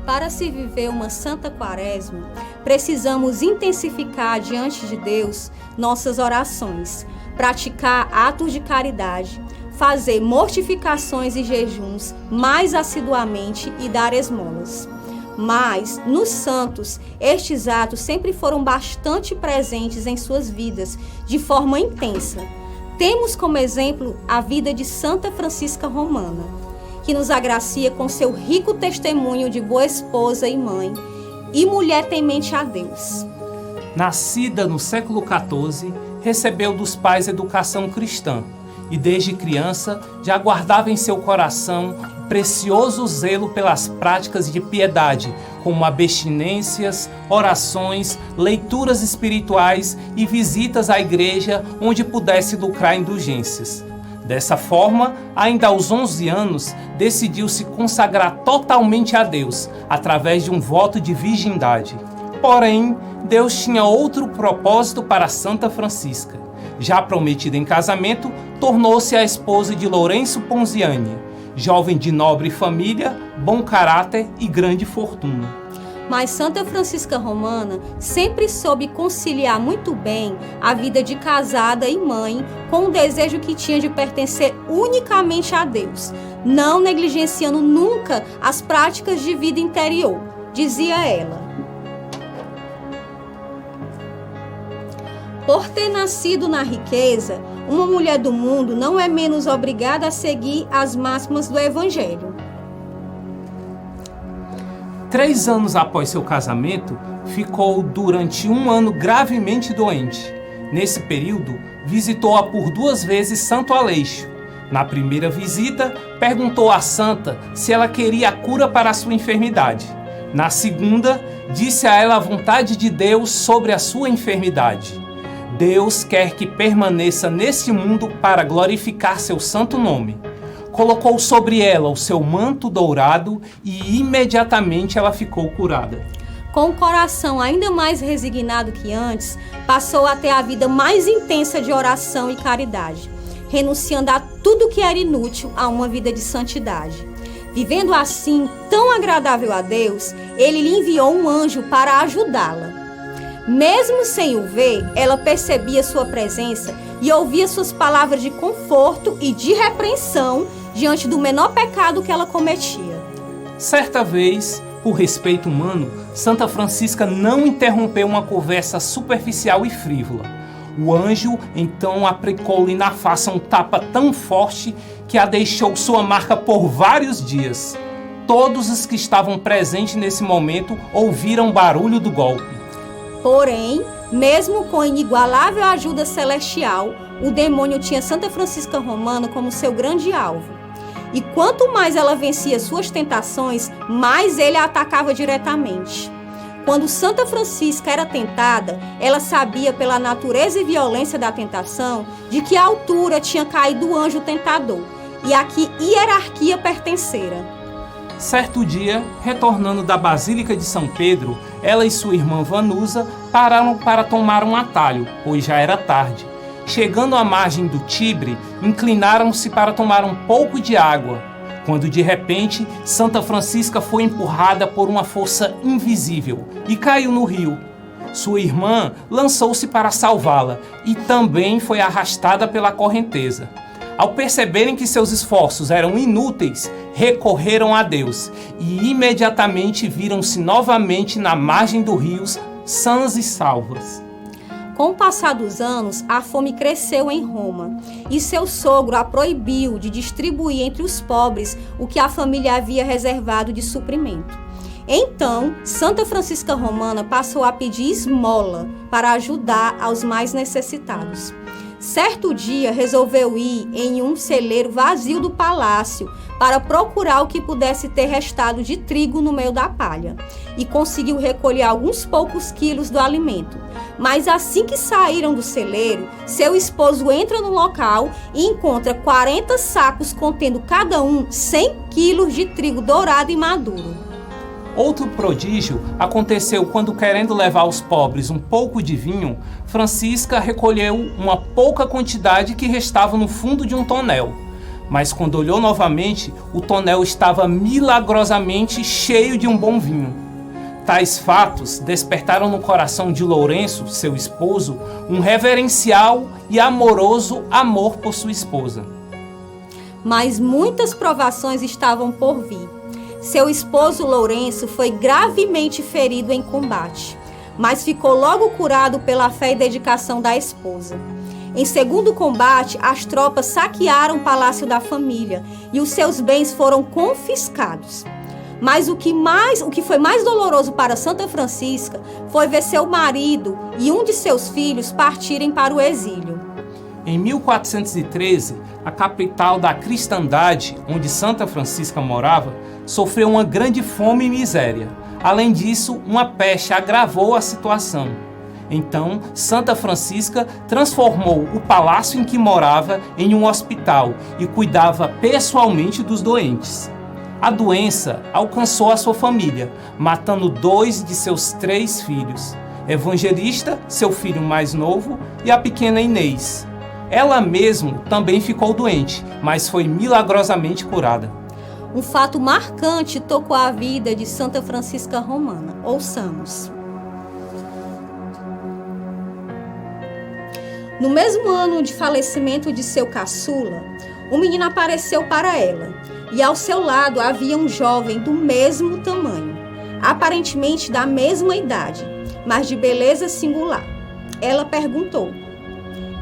Para se viver uma santa quaresma, precisamos intensificar diante de Deus nossas orações, praticar atos de caridade, fazer mortificações e jejuns mais assiduamente e dar esmolas. Mas, nos santos, estes atos sempre foram bastante presentes em suas vidas, de forma intensa. Temos como exemplo a vida de Santa Francisca Romana, que nos agracia com seu rico testemunho de boa esposa e mãe, e mulher temente a Deus. Nascida no século XIV, recebeu dos pais educação cristã e desde criança já guardava em seu coração o precioso zelo pelas práticas de piedade, como abstinências, orações, leituras espirituais e visitas à igreja onde pudesse lucrar indulgências. Dessa forma, ainda aos 11 anos, decidiu se consagrar totalmente a Deus, através de um voto de virgindade. Porém, Deus tinha outro propósito para Santa Francisca. Já prometida em casamento, tornou-se a esposa de Lourenço Ponziani, jovem de nobre família, bom caráter e grande fortuna. Mas Santa Francisca Romana sempre soube conciliar muito bem a vida de casada e mãe com o desejo que tinha de pertencer unicamente a Deus, não negligenciando nunca as práticas de vida interior, dizia ela. Por ter nascido na riqueza, uma mulher do mundo não é menos obrigada a seguir as máximas do Evangelho. 3 anos após seu casamento, ficou durante 1 ano gravemente doente. Nesse período, visitou-a por 2 vezes Santo Aleixo. Na primeira visita, perguntou à santa se ela queria a cura para a sua enfermidade. Na segunda, disse a ela a vontade de Deus sobre a sua enfermidade. Deus quer que permaneça nesse mundo para glorificar seu santo nome. Colocou sobre ela o seu manto dourado e imediatamente ela ficou curada. Com o coração ainda mais resignado que antes, passou a ter a vida mais intensa de oração e caridade, renunciando a tudo que era inútil a uma vida de santidade. Vivendo assim, tão agradável a Deus, ele lhe enviou um anjo para ajudá-la. Mesmo sem o ver, ela percebia sua presença e ouvia suas palavras de conforto e de repreensão diante do menor pecado que ela cometia. Certa vez, por respeito humano, Santa Francisca não interrompeu uma conversa superficial e frívola. O anjo então aplicou-lhe na face um tapa tão forte que a deixou sua marca por vários dias. Todos os que estavam presentes nesse momento ouviram o barulho do golpe. Porém, mesmo com inigualável ajuda celestial, o demônio tinha Santa Francisca Romana como seu grande alvo. E quanto mais ela vencia suas tentações, mais ele a atacava diretamente. Quando Santa Francisca era tentada, ela sabia pela natureza e violência da tentação de que altura tinha caído o anjo tentador e a que hierarquia pertencera. Certo dia, retornando da Basílica de São Pedro, ela e sua irmã Vanusa pararam para tomar um atalho, pois já era tarde. Chegando à margem do Tibre, inclinaram-se para tomar um pouco de água, quando de repente Santa Francisca foi empurrada por uma força invisível e caiu no rio. Sua irmã lançou-se para salvá-la e também foi arrastada pela correnteza. Ao perceberem que seus esforços eram inúteis, recorreram a Deus e imediatamente viram-se novamente na margem do rio, sãs e salvas. Com o passar dos anos, a fome cresceu em Roma e seu sogro a proibiu de distribuir entre os pobres o que a família havia reservado de suprimento. Então, Santa Francisca Romana passou a pedir esmola para ajudar aos mais necessitados. Certo dia, resolveu ir em um celeiro vazio do palácio para procurar o que pudesse ter restado de trigo no meio da palha e conseguiu recolher alguns poucos quilos do alimento. Mas assim que saíram do celeiro, seu esposo entra no local e encontra 40 sacos contendo cada um 100 quilos de trigo dourado e maduro. Outro prodígio aconteceu quando, querendo levar aos pobres um pouco de vinho, Francisca recolheu uma pouca quantidade que restava no fundo de um tonel. Mas quando olhou novamente, o tonel estava milagrosamente cheio de um bom vinho. Tais fatos despertaram no coração de Lourenço, seu esposo, um reverencial e amoroso amor por sua esposa. Mas muitas provações estavam por vir. Seu esposo Lourenço foi gravemente ferido em combate, mas ficou logo curado pela fé e dedicação da esposa. Em segundo combate, as tropas saquearam o palácio da família e os seus bens foram confiscados. Mas o que foi mais doloroso para Santa Francisca foi ver seu marido e um de seus filhos partirem para o exílio. Em 1413, a capital da cristandade, onde Santa Francisca morava, sofreu uma grande fome e miséria. Além disso, uma peste agravou a situação. Então, Santa Francisca transformou o palácio em que morava em um hospital e cuidava pessoalmente dos doentes. A doença alcançou a sua família, matando 2 de seus 3 filhos, Evangelista, seu filho mais novo, e a pequena Inês. Ela mesma também ficou doente, mas foi milagrosamente curada. Um fato marcante tocou a vida de Santa Francisca Romana. Ouçamos. No mesmo ano de falecimento de seu caçula, um menino apareceu para ela, e ao seu lado havia um jovem do mesmo tamanho, aparentemente da mesma idade, mas de beleza singular. Ela perguntou: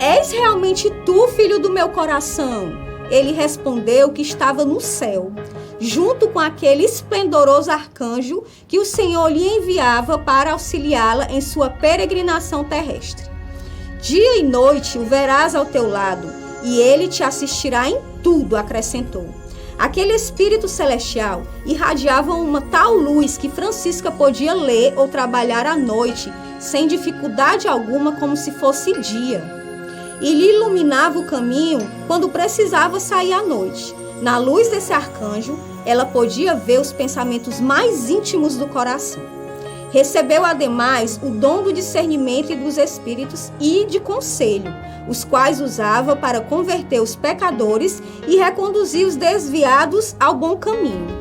"És realmente tu, filho do meu coração?" Ele respondeu que estava no céu, junto com aquele esplendoroso arcanjo que o Senhor lhe enviava para auxiliá-la em sua peregrinação terrestre. "Dia e noite o verás ao teu lado, e ele te assistirá em tudo", acrescentou. Aquele espírito celestial irradiava uma tal luz que Francisca podia ler ou trabalhar à noite, sem dificuldade alguma, como se fosse dia. E lhe iluminava o caminho quando precisava sair à noite. Na luz desse arcanjo, ela podia ver os pensamentos mais íntimos do coração. Recebeu, ademais, o dom do discernimento e dos espíritos e de conselho, os quais usava para converter os pecadores e reconduzir os desviados ao bom caminho.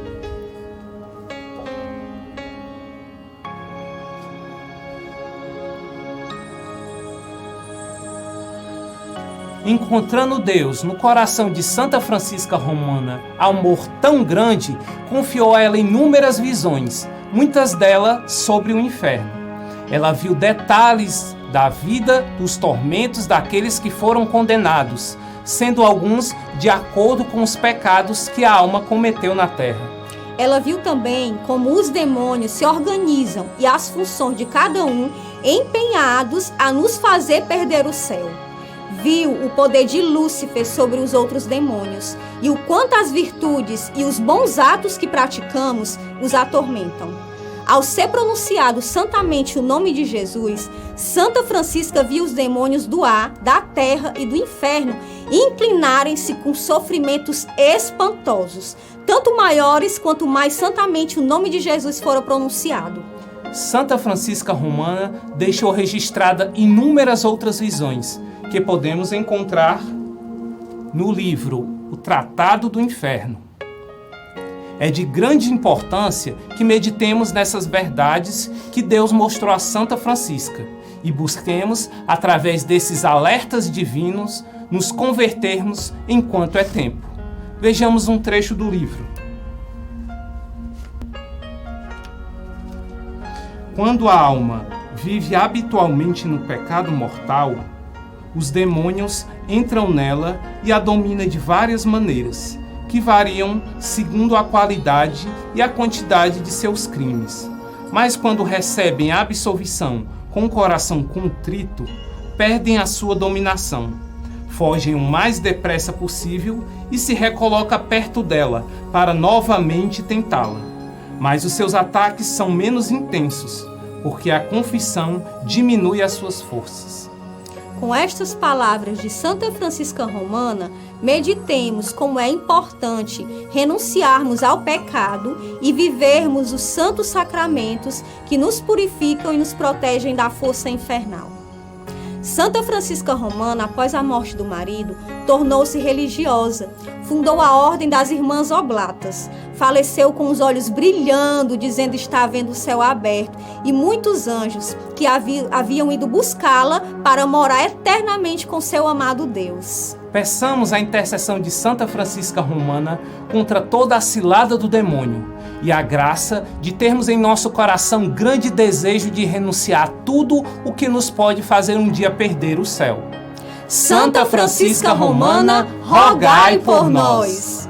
Encontrando Deus no coração de Santa Francisca Romana, amor tão grande, confiou a ela inúmeras visões, muitas delas sobre o inferno. Ela viu detalhes da vida, dos tormentos daqueles que foram condenados, sendo alguns de acordo com os pecados que a alma cometeu na terra. Ela viu também como os demônios se organizam e as funções de cada um empenhados a nos fazer perder o céu. Viu o poder de Lúcifer sobre os outros demônios e o quanto as virtudes e os bons atos que praticamos os atormentam. Ao ser pronunciado santamente o nome de Jesus, Santa Francisca viu os demônios do ar, da terra e do inferno inclinarem-se com sofrimentos espantosos, tanto maiores quanto mais santamente o nome de Jesus fora pronunciado. Santa Francisca Romana deixou registrada inúmeras outras visões, que podemos encontrar no livro O Tratado do Inferno. É de grande importância que meditemos nessas verdades que Deus mostrou a Santa Francisca e busquemos, através desses alertas divinos, nos convertermos enquanto é tempo. Vejamos um trecho do livro. Quando a alma vive habitualmente no pecado mortal, os demônios entram nela e a dominam de várias maneiras, que variam segundo a qualidade e a quantidade de seus crimes. Mas quando recebem a absolvição com o coração contrito, perdem a sua dominação, fogem o mais depressa possível e se recoloca perto dela para novamente tentá-la. Mas os seus ataques são menos intensos, porque a confissão diminui as suas forças. Com estas palavras de Santa Francisca Romana, meditemos como é importante renunciarmos ao pecado e vivermos os santos sacramentos que nos purificam e nos protegem da força infernal. Santa Francisca Romana, após a morte do marido, tornou-se religiosa. Fundou a Ordem das Irmãs Oblatas. Faleceu com os olhos brilhando, dizendo estar vendo o céu aberto, e muitos anjos que haviam ido buscá-la para morar eternamente com seu amado Deus. Peçamos a intercessão de Santa Francisca Romana contra toda a cilada do demônio e a graça de termos em nosso coração grande desejo de renunciar a tudo o que nos pode fazer um dia perder o céu. Santa Francisca Romana, rogai por nós.